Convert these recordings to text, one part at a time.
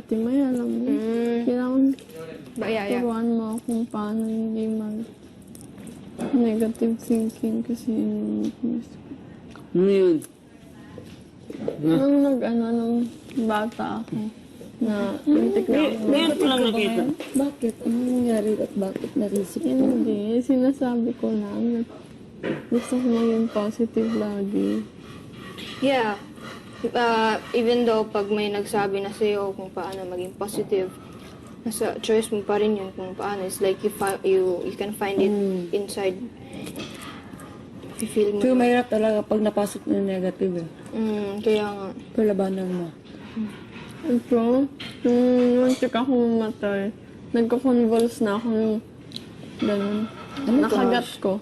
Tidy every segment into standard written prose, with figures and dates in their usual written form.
Ate May, alam mo. Kailangan Bayaya. turuan mo kung paano hindi negative thinking kasi yun yung weakness ko. Ano yun? Nung nung bata ako, na muntik na ako. Meron ko lang nakita. Bakit? Anong nangyari at bakit narisip mo? Hindi, sinasabi ko lang na gusto ko maging positive lagi. Yeah. Even though pag may nagsabi na sa'yo kung paano maging positive, nasa choice mo pa rin yun kung paano. It's like you can find it inside. You feel mo. Pero mahirap talaga pag napasok na negative eh. Kaya nga. Palabanan mo. Ito, nung muntik ako mamatay, nagko-convulse na ako ng ganun. Nakagat ko.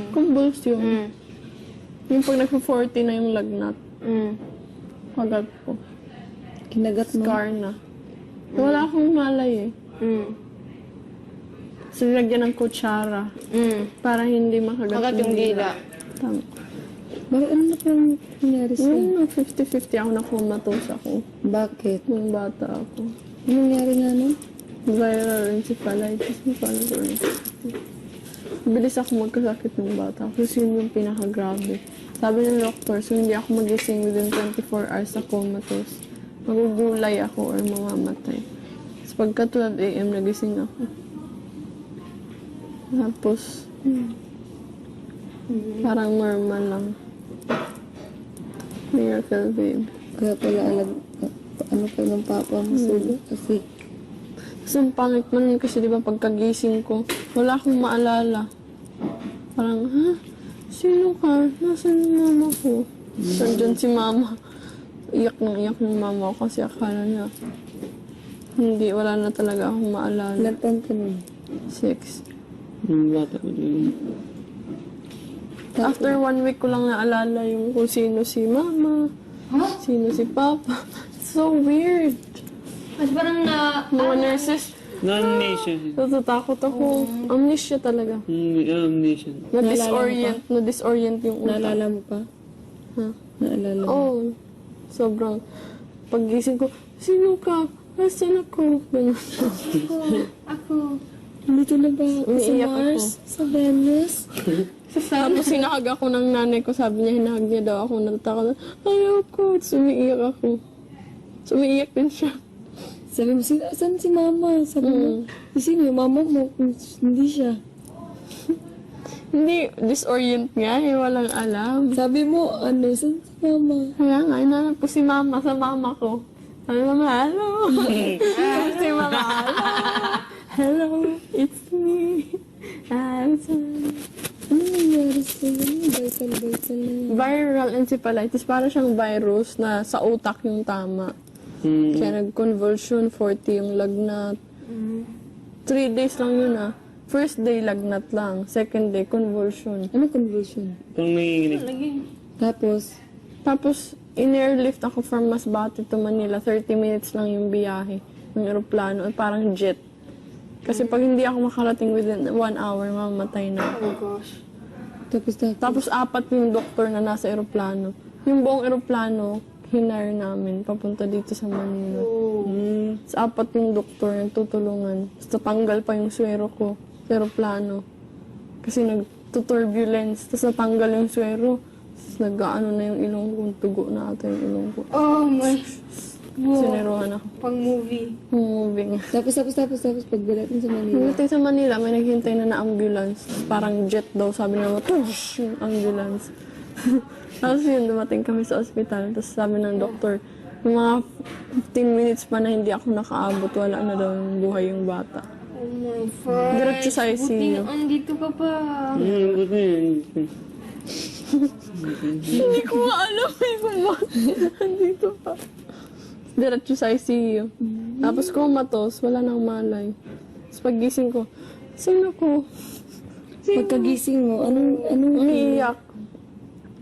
Convulse yun. Yung pag nagpo-40 na yung lagnat. Kagat ko. Kinagat mo? Scar na. Wala akong malay eh. So, lagyan ng kutsara. Para hindi makagat Kagat yung dila. Tama. Bakit ano na parang nangyari sa'yo? Nung 50-50 ako nakumatos ako. Bakit? Nung bata ako. Ano nangyari nga nun? Viral encephalitis. Hindi ko alam kung ano. Bilis ako magkasakit ng bata. Kasi yun yung pinakagrabe. Sabi ng doktor, so hindi ako magising within 24 hours sa comatose. Magugulay ako or mamamatay. Tapos pagka 12 a.m. nagising ako. Tapos, parang normal lang. Miracle, babe. Kaya pala ano pa ng papa mo sila? Kasi Kasi ang pangit man kasi di ba pagkagising ko, wala akong maalala. Parang, ha? Sino ka? Nasaan yung mama ko? Nandyan si mama. Iyak ng mama ko kasi akala niya. Hindi, wala na talaga akong maalala. ilang taon ka nun? 6. Yung bata ko din. After 1 week ko lang naalala yung kung sino si mama, sino si papa. So weird. At parang Mga nurses, Na-amnesia. natatakot ako. Amnesia talaga. Amnesia. Na-disorient yung utak. Naalala mo pa? Ha? Naalala mo? Oo. Sobrang, paggising ko, sino ka? Nasaan ako? Ganun. Ako. Dito na ba? Sa Umiiyak Mars? Sa Venus? Tapos sinahag ako ng nanay ko, sabi niya, hinahag niya daw ako, natatakot. Ayoko, sumiiyak ako. Sumiiyak din siya. Sabi mo, saan si mama? Sabi mo, sino yung mama mo? Hindi siya. Hindi, disorient nga, walang alam. Sabi mo, saan si mama? Kaya nga, inanap ko si mama sa mama ko. Sabi mama, hello. Si mama, hello. Hello, it's me. I'm sorry. Ano nangyari sa'yo? Vital na yun. Viral encephalitis, para siyang virus na sa utak yung tama. Kaya nag-convulsion, 40 yung lagnat. 3 days lang yun ah. First day, lagnat lang. Second day, convulsion. Ano convulsion? Parang nanginginig. Tapos, in-airlift ako from Masbate to Manila. 30 minutes lang yung biyahe ng aeroplano. Parang jet. Kasi pag hindi ako makarating within 1 hour, mamamatay na ako. Oh gosh. Tapos 4 yung doktor na nasa aeroplano. Yung buong aeroplano, hinire namin papunta dito sa Manila. Sa 4 yung doktor nagtutulungan. Tapos natanggal pa yung swero ko sa aeroplano. Kasi nagtuturbulence. Tapos natanggal yung swero. Tapos nag-ano na yung ilong ko. Tugo na ata yung ilong ko. Oh my. Sineruhan ako. Pang movie. Moving. tapos, pagdalatin sa Manila. Pagdating sa Manila, may naghintay na ambulance. Parang jet daw. Sabi na tush! Yung ambulance. Tapos yun, dumating kami sa ospital. Tapos sabi ng doktor, yung mga 15 minutes pa na hindi ako nakaabot, wala na daw yung buhay yung bata. Oh my God. Diretso sa ICU. Andito ka pa. Buti yun. Hindi ko alam eh kung nandito pa. Diretso sa ICU. Tapos comatose, wala nang malay. Tapos paggising ko, sino ko? Pagkagising mo, anong Umiiyak.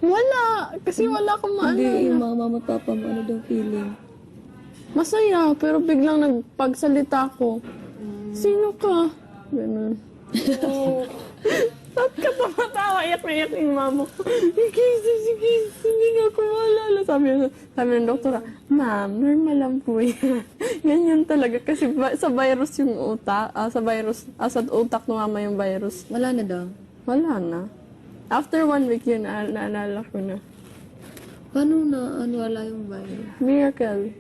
Wala! Kasi wala akong Hindi, maalala. yung mga mama at papa mo, ano daw feeling? Masaya, pero biglang nagpagsalita ko. Sino ka? Ganun. At katawa-tawa, iyak na iyak yung mama ko. Sige, hindi na ako maalala. Sabi ng doktora, ma'am, normal lang po yan. Ganyan talaga kasi sa virus yung utak, sa utak tumama yung virus. Wala na daw. Wala na. After 1 week yun, naalala ko na. Paano na wala yung virus? Miracle.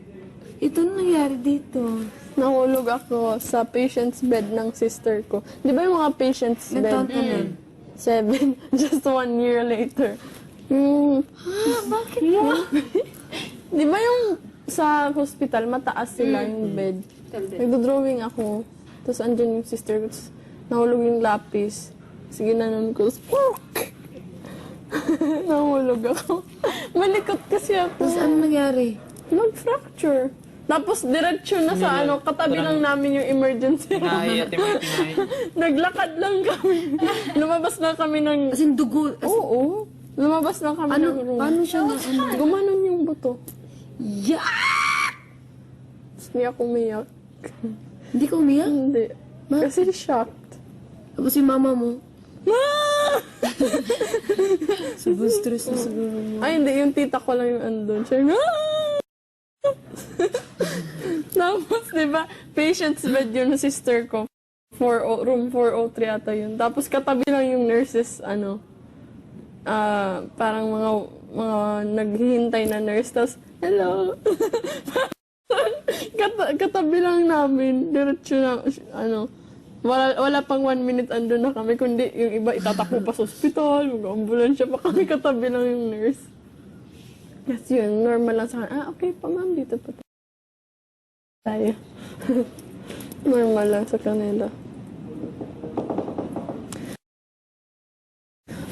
Ito nangyari dito. Nahulog ako sa patient's bed ng sister ko. Di ba yung mga patient's Ilan taon bed? ka na? 7. Just 1 year later. Bakit? Di ba yung sa hospital, mataas sila yung bed? Nagdo-drawing ako. Tapos andyan yung sister ko. Tapos nahulog yung lapis. Sige na nun ko. Tapos, nahulog ako. Malikot kasi ako. Tapos ano nangyari? Mag-fracture. Tapos diretso na sa katabi lang namin yung emergency. Tinay, tinay. Naglakad lang kami. Lumabas na kami ng... As in dugo. Oo. Lumabas na kami ng room. Paano siya na Gumanon yung buto. Yeah! Tapos hindi ako umiyak. Hindi ka umiyak? Hindi. Kasi shocked. Tapos yung mama mo? Ma! Sobrang stress na siguro mo. Ay, hindi. Yung tita ko lang yung andun. Siya, Tapos, di ba, patient's bed yun ng sister ko. Room 403 ata yun. Tapos, katabi lang yung nurses, parang mga naghihintay na nurse. Tapos, hello. Katabi lang namin. Diretso na, wala pang 1 minute andun na kami. Kundi, yung iba itatakbo pa sa ospital, mag-ambulansya pa kami. Katabi lang yung nurse. Kasi yun, normal lang sa akin. Okay pa ma'am, dito pa tayo. Normal lang sa kanila.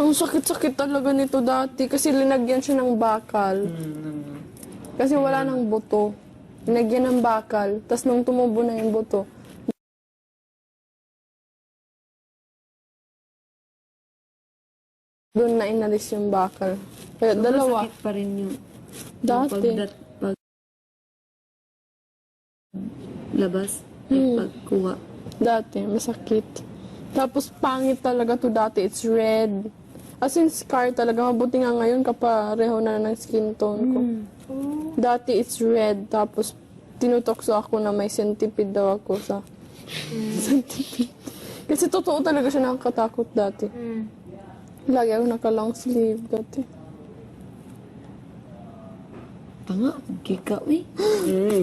Ang sakit-sakit talaga nito dati kasi linagyan siya ng bakal. Kasi wala nang buto. Linagyan ng bakal. Tapos nung tumubo na yung buto, doon na inalis yung bakal. Kaya dalawa. Sakit pa rin yung Dati. pag labas. Pagkuha. Dati, masakit. Tapos, pangit talaga to dati. It's red. As in, scar talaga. Mabuti nga ngayon kapareho na ng skin tone ko. Dati, it's red. Tapos, tinutokso ako na may centipede daw ako sa... Centipede. Kasi totoo talaga siya nakakatakot dati. Lagi ako naka-long sleeve dati. Tanga, kika, uy.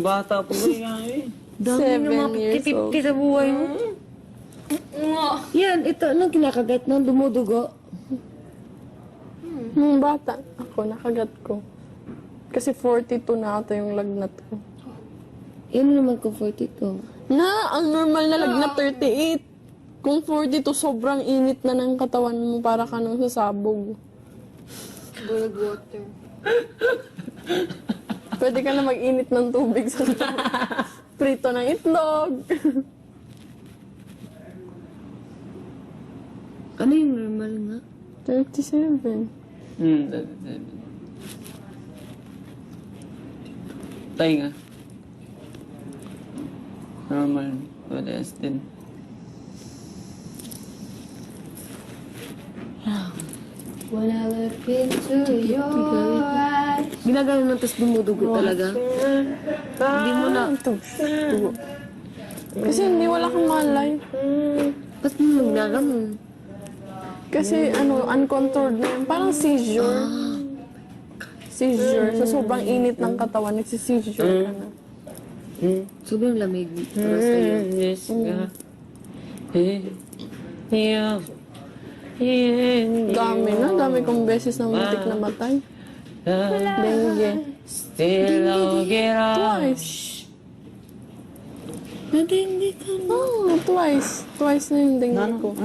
Bata pa ba yan? Dami 7 na mga years old. 50-50 sa buhay mo. Yan, ito, anong kinakagat nang dumudugo? Nung bata, ako, nakagat ko. Kasi 42 na ata yung lagnat ko. Yan naman ko 42. Na, ang normal na lagnat 38. Kung 42, sobrang init na ng katawan mo para ka nang sasabog. Boiled water. Pwede ka na mag-init ng tubig sa prito ng itlog. Ano yung normal nga? 37. Tayo nga. Normal. Wala din. When I look into your eyes. Ginagano na tapos dumudugo talaga. Hindi mo na... Dugo. Kasi hindi wala kang malay. Ba't mo naglalamon? Kasi uncontrolled na yun. Parang seizure. Seizure. Sa sobrang init ng katawan, nagsiseizure ka na. Sobrang lamig para sa'yo. Yes, God. Yeah. Dami na. Dami kong beses na matik na matay. Dengue. Still I'll get up. Twice. Nadindi ka na. Oh, twice. Twice na yung dengue ko.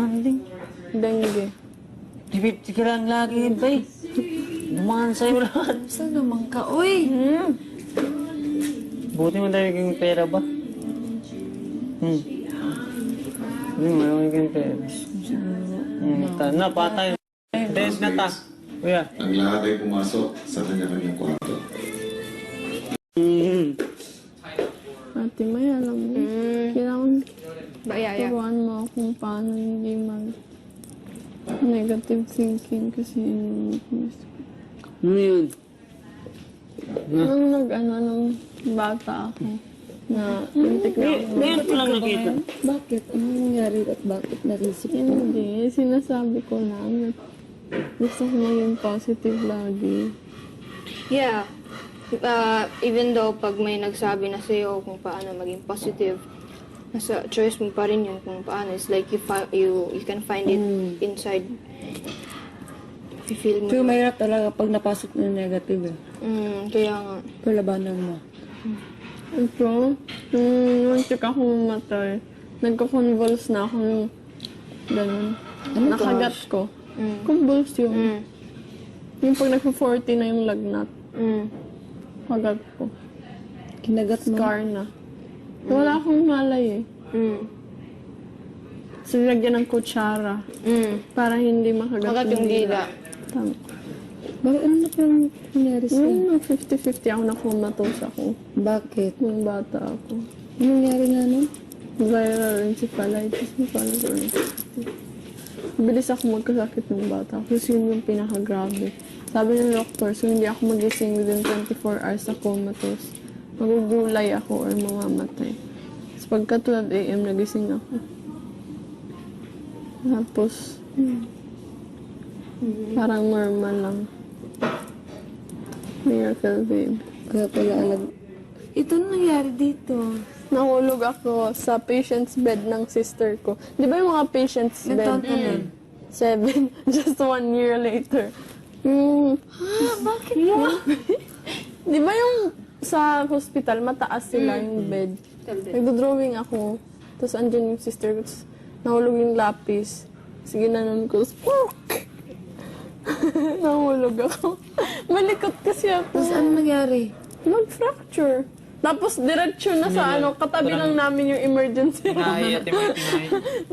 Dengue. 50 ka lang lagi, bay. Dumaan sa'yo lahat. Saan naman ka? Uy! Buti mo tayo yung pera ba? Mayroon kang pera. Na, patay. Des na ta. Kuya. Ang lahat ay pumasok sa kanya-kanyang kwarto. Ate May, alam mo, kailangan Bayaya. turuan mo kung paano hindi Negative thinking kasi yung Ano yun? nung nung bata ako na muntik na ako. Ngayon ko lang nakita. Bakit? Ano nangyari at bakit narisip mo? Hindi, sinasabi ko lang na gusto ko maging positive lagi. Yeah. Even though pag may nagsabi na sa'yo kung paano maging positive, nasa choice mo pa rin yun kung paano. It's like you can find it inside. Feel mo. Pero mahirap talaga pag napasok na yung negative eh. Kaya nga. Palabanan mo. Ito, muntik ako mamatay. Nagko-convulse na ako yung ganun. Nakagat ko. Convulse yun. Yung pag nagpo-40 na yung lagnat. Kagat ko. Kinagat mo. Scar na. Wala akong malay eh. So, nilagyan ng kutsara. Para hindi makagat Magat yung dila. Tama. Bakit ano na parang nangyari sa'yo? Nung 50-50 ako na-comatose ako. Bakit? Nung bata ako. Ano nangyari nga nun? Viral encephalitis. Hindi ko alam kung ano. Bilis ako magkasakit ng bata. Kasi yun yung pinakagrabe. Sabi ng doktor, so hindi ako magising within 24 hours sa comatose. Magugulay ako or mamamatay. So pagka 12 a.m. nagising ako. Tapos, parang normal lang. Miracle, babe. Kaya pala alam. Ito ano nangyari dito? Nahulog ako sa patient's bed ng sister ko. Di ba yung mga patient's Ilang bed? taon ka nun? 7. Just 1 year later. Bakit mo? Di ba yung sa hospital, mataas sila yung bed. Nagdo-drawing ako. Tapos andyan yung sister ko. Tapos nahulog yung lapis. Sige na nun ko. Spook! Nahulog ako. Malikot kasi ako. Tapos ano nangyari? Mag-fracture. Tapos diretso na sa katabi lang namin yung emergency room.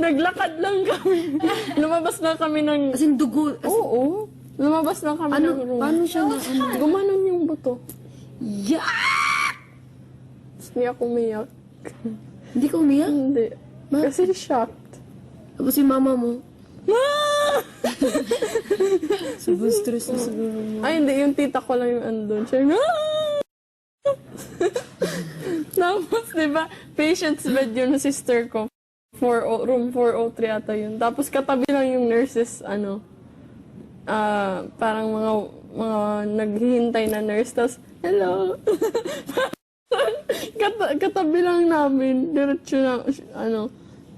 Naglakad lang kami. Lumabas na kami ng... As in dugo. Oo. Lumabas na kami ng room. Paano siya na ano? Gumanon yung buto. Yeah! Tapos hindi ako umiyak. Hindi ka umiyak? Hindi. Kasi shocked. Tapos yung mama mo? Sobrang stress na siguro mo. Ay, hindi. Yung tita ko lang yung andun. Siya yung... Tapos, di ba, patient's bed yun ng sister ko. Room 403 ata yun. Tapos katabi lang yung nurses, parang mga naghihintay na nurse. Tapos, hello! Katabi lang namin. Diretso na,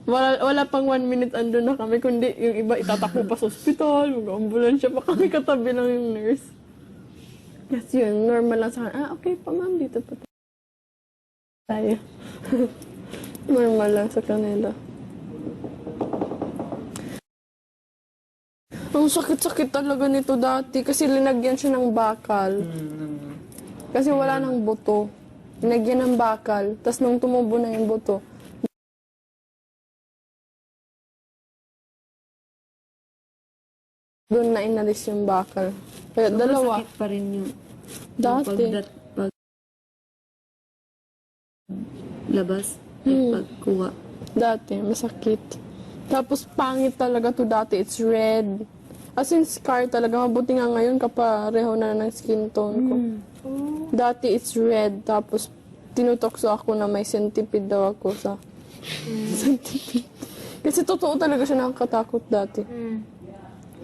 wala pang 1 minute andun na kami. Kundi yung iba itatakbo pa sa ospital, mag-ambulansya pa kami. Katabi lang yung nurse. Kasi yun, normal lang sa akin. Okay pa ma'am, dito pa tayo. Normal lang sa kanila. Ang sakit-sakit talaga nito dati kasi linagyan siya ng bakal. Kasi wala nang buto. Linagyan ng bakal. Tapos nung tumubo na yung buto, doon na inalis yung bakal. Kaya dalawa. Sakit pa rin yung... Dati. Pag labas. Pagkuha. Dati, masakit. Tapos pangit talaga to dati. It's red. As in scar talaga. Mabuti nga ngayon kapareho na ng skin tone ko. Dati it's red. Tapos tinutokso ako na may centipede daw ako sa centipede. Kasi totoo talaga siya nakakatakot dati.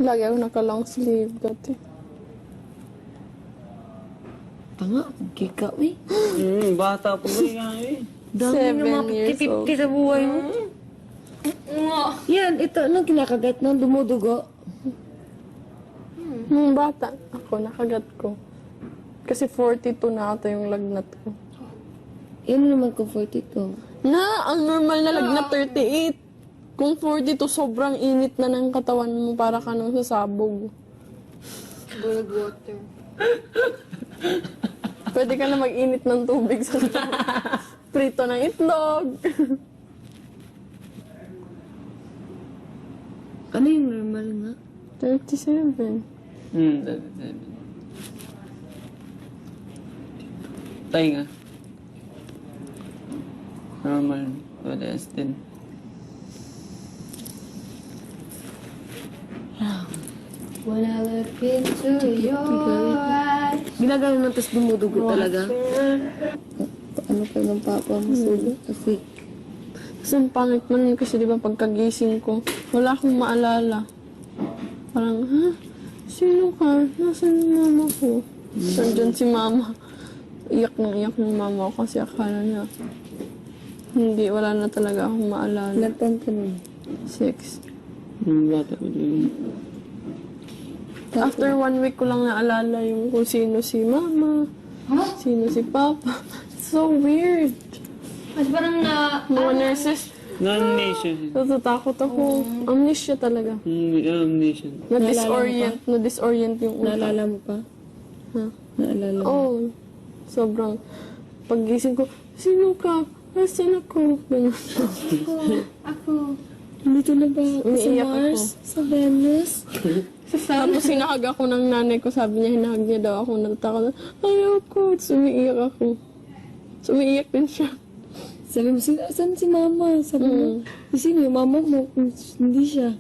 Lagi ako naka-long sleeve dati. Tanga, kika, eh. Bata pa ba yan? Dami 7 ng mga years old. 50-50 sa buhay mo. Yan, ito, anong kinakagat nang dumudugo? Nung bata ako, nakagat ko. Kasi 42 na ata yung lagnat ko. Yan naman kung 42. Na, ang normal na lagnat 38. Kung 42, sobrang init na ng katawan mo para ka nang sasabog. Boiled water. Pwede ka na mag-init ng tubig sa prito ng itlog. Ano yung normal nga? 37. Tayo nga. Normal. Wala din. When I look into your eyes. Ginagawa mo tapos dumudugo talaga. Ano pa ng papa mo sulo? Kasi Kasi ang pangit man kasi di ba pagkagising ko, wala akong maalala. Parang, ha? Sino ka? Nasaan yung mama ko? Nandyan si mama. Iyak ng mama ko kasi akala niya. Hindi, wala na talaga akong maalala. ilan taon ka nun? 6. Bata ko din. After 1 week ko lang naalala yung kung sino si mama, sino si papa. So weird. At parang na... Mga nurses, Non-nation. natatakot ako. Amnesia talaga. Non-nation. Na-disorient yung utak. Naalala mo pa? Ha? Naalala mo? Oo. Sobrang, paggising ko, sino ka? Nasaan ako? Ganun. Ako. Dito na ba ako sa Umiiyak Mars? ako. Sa Venus? Tapos hinahag ako ng nanay ko, sabi niya, hinahag niya daw ako, natatakot. Ayoko, tapos umiiyak ako. So, umiiyak din siya. Sabi mo, saan si mama? Sabi mo, sino yung mama mo? Hindi siya.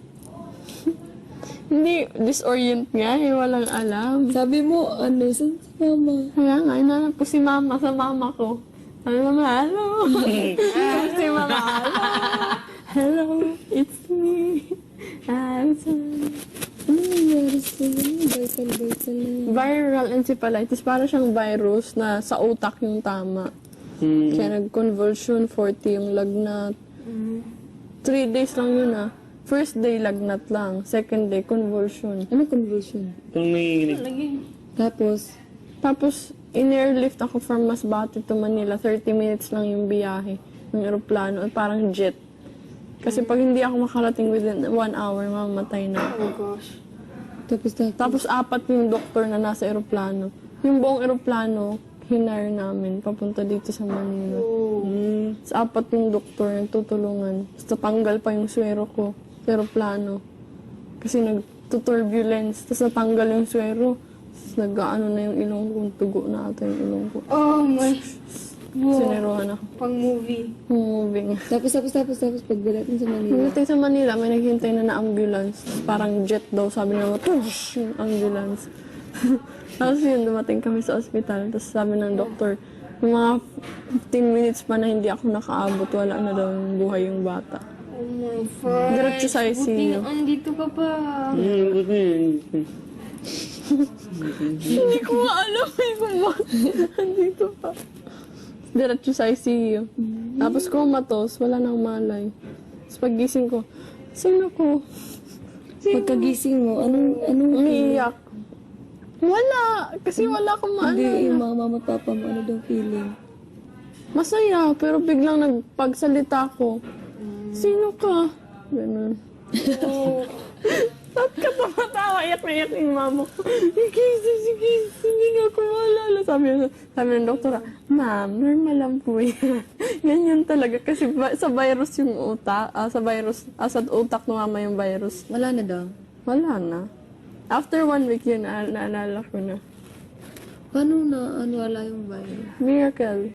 Hindi, disorient nga, walang alam. Sabi mo, saan si mama? Kaya nga, inanap ko si mama sa mama ko. Sabi mama, hello. Si mama, hello. Hello, it's me. I'm sorry. Ano nangyari sa'yo? Vital na yun. Viral encephalitis, para siyang virus na sa utak yung tama. Kaya nag-convulsion, 40 yung lagnat. 3 days lang yun First day, lagnat lang. Second day, convulsion. Ano convulsion? Itong nanginginig. Tapos, in-airlift ako from Masbate to Manila. 30 minutes lang yung biyahe ng aeroplano. Parang jet. Kasi pag hindi ako makarating within 1 hour, mamamatay na. Oh gosh. Tapos, Tapos 4 yung doktor na nasa aeroplano. Yung buong aeroplano, hinire namin papunta dito sa Manila. Sa 4 yung doktor nagtutulungan. Tapos natanggal pa yung swero ko sa aeroplano. Kasi nagtuturbulence. Tapos natanggal yung swero. Tapos nag-ano na yung ilong ko. Tugo na ata yung ilong ko. Oh my. Sinerohan ako. Pang movie. Moving. tapos, pagdating sa Manila. Pagdating sa Manila, may naghintay na ambulance. Parang jet daw, sabi nila, tush, yung ambulance. Tapos yun, dumating kami sa ospital. Tapos sabi ng doktor, yung mga 15 minutes pa na hindi ako nakaabot, wala na daw yung buhay yung bata. Oh my God. Diretso sa ICU. Buti na andito ka pa. Buti yan. Hindi ko maalam eh kung bakit nandito pa. Diretso sa ICU. Tapos kumatos, wala nang malay. Tapos paggising ko, sino ko? Pagkagising mo, anong Umiiyak. Wala! Kasi wala akong Hindi, maalala. yung mga mama at papa mo, ano daw feeling? Masaya, pero biglang nagpagsalita ko. Sino ka? Ganun. Ba't ka tumatawa? Iyak na iyak yung mama ko. Sige, hindi nga ako maalala. Sabi ng doktora, ma'am, normal lang po yan. Ganyan talaga kasi sa virus yung utak, sa utak ng mama yung virus. Wala na daw. Wala na. After 1 week yun, naalala ko na. Paano na, wala yung virus? Miracle.